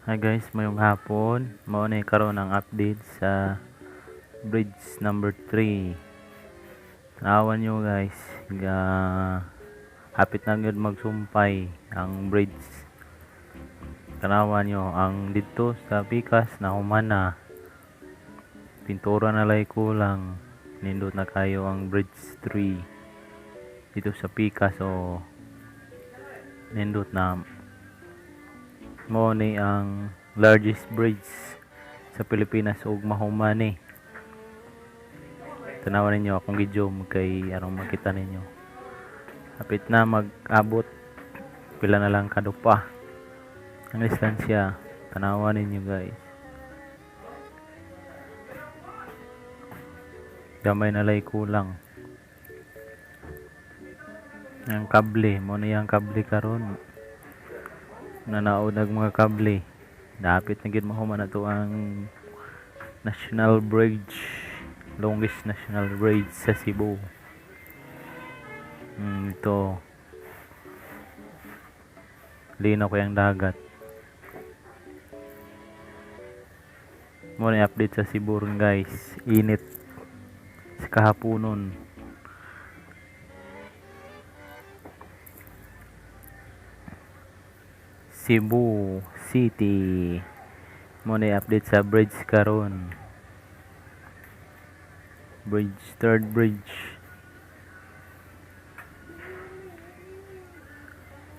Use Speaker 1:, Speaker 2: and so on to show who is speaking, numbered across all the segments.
Speaker 1: Hi guys, mayong hapon. Mao ni karon ang update sa bridge number 3. Tanawan nyo guys, hapit na gyud magsumpay ang bridge. Tanawan nyo ang dito sa Pikas na humana. Pintura na lay kulang. Nindot na kayo ang bridge 3 dito sa Pikas, so nindot na mo ni ang largest bridge sa Pilipinas ug mahuman ni. Tanawan ninyo akong video kay arong makita ninyo. Hapit na mag-abot, pila na lang kadupa ang distansya. Tanawan ninyo guys. Gamay na lay kulang. Ang kable, mo ni ang kable karon. Nanaod ang mga kable. Dapit na gid mahuman na to ang National Bridge, longest national bridge sa Cebu. Ito linaw ko yung dagat. Mo na update sa Cebu ron guys. Init sa kahaponon. Cebu City. Mo na update sa bridge karon. Third bridge.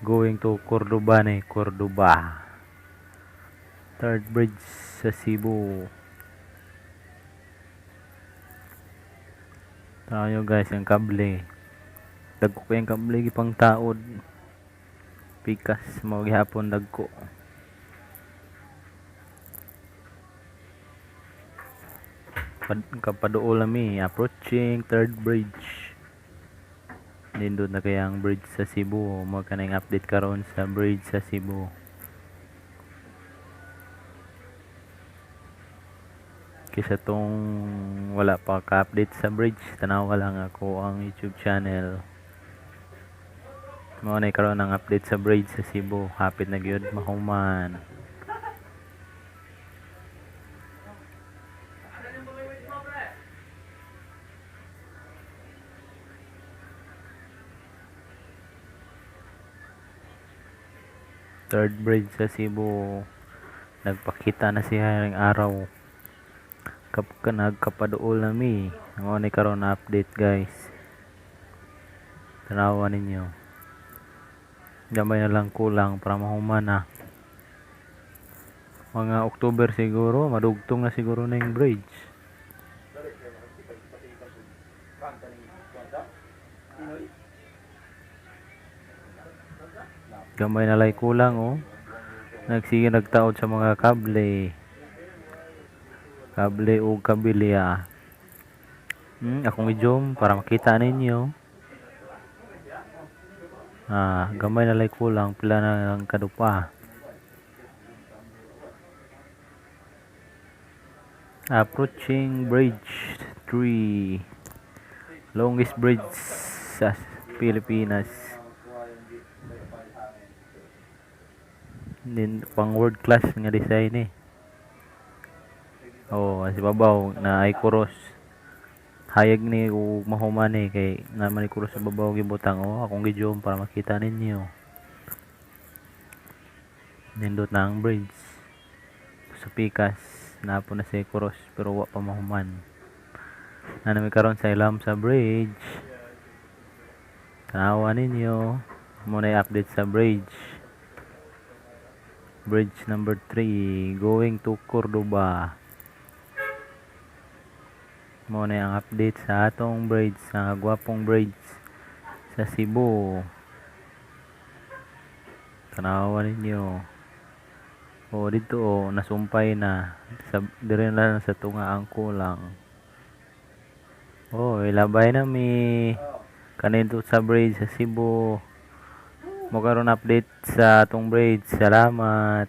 Speaker 1: Going to Cordoba ni, Cordoba. Third bridge sa Cebu. Tayo guys, ang kable. Dagko ko yung kable gipang taod. Pikas mo gihapon dagko. Kapaduol lami approaching third bridge. Nindot na kaya ang bridge sa Cebu. Mo kanang update karon sa bridge sa Cebu. Kisa tong wala pa ka-update sa bridge, tanawa lang ako ang YouTube channel. Mo na karon ang update sa bridge sa Cebu. Hapit na gyud mahuman. Third bridge sa Cebu. Nagpakita na siya ng araw. Nagkapaduol nami. Mo na karon na update guys. Tanawa ninyo. Gamay na lang kulang para mahuman na. Mga October siguro, madugtong na siguro na yung bridge. Gamay na lay kulang oh. Nagsige nagtaod sa mga kable. Kable o kabilya. Akong i-zoom para makita ninyo. Gamay na lay kulang, pila na lang kadupa. Approaching bridge 3, longest bridge sa Pilipinas. Din pang world class nga design eh. Si babaw na ay kuros. Hayag ni ug mahuman ni kay naman ni kuros sa babaw gibutang akong gidjom para makita ninyo. Nindot na ang bridge sa Pikas. Napo na si kuros pero wa pa mahuman. Nanami karon sa ilam sa bridge. Tanawa ninyo. Muna update sa bridge. Bridge number 3 going to Cordoba. Muna ang update sa atong bridge, sa gwapong bridge sa Cebu. Tanawa ninyo. Dito nasumpay na dire na sa tunga ang kulang. Ilabay na mi kanito sa bridge sa Cebu. Mo karon update sa atong bridge. Salamat.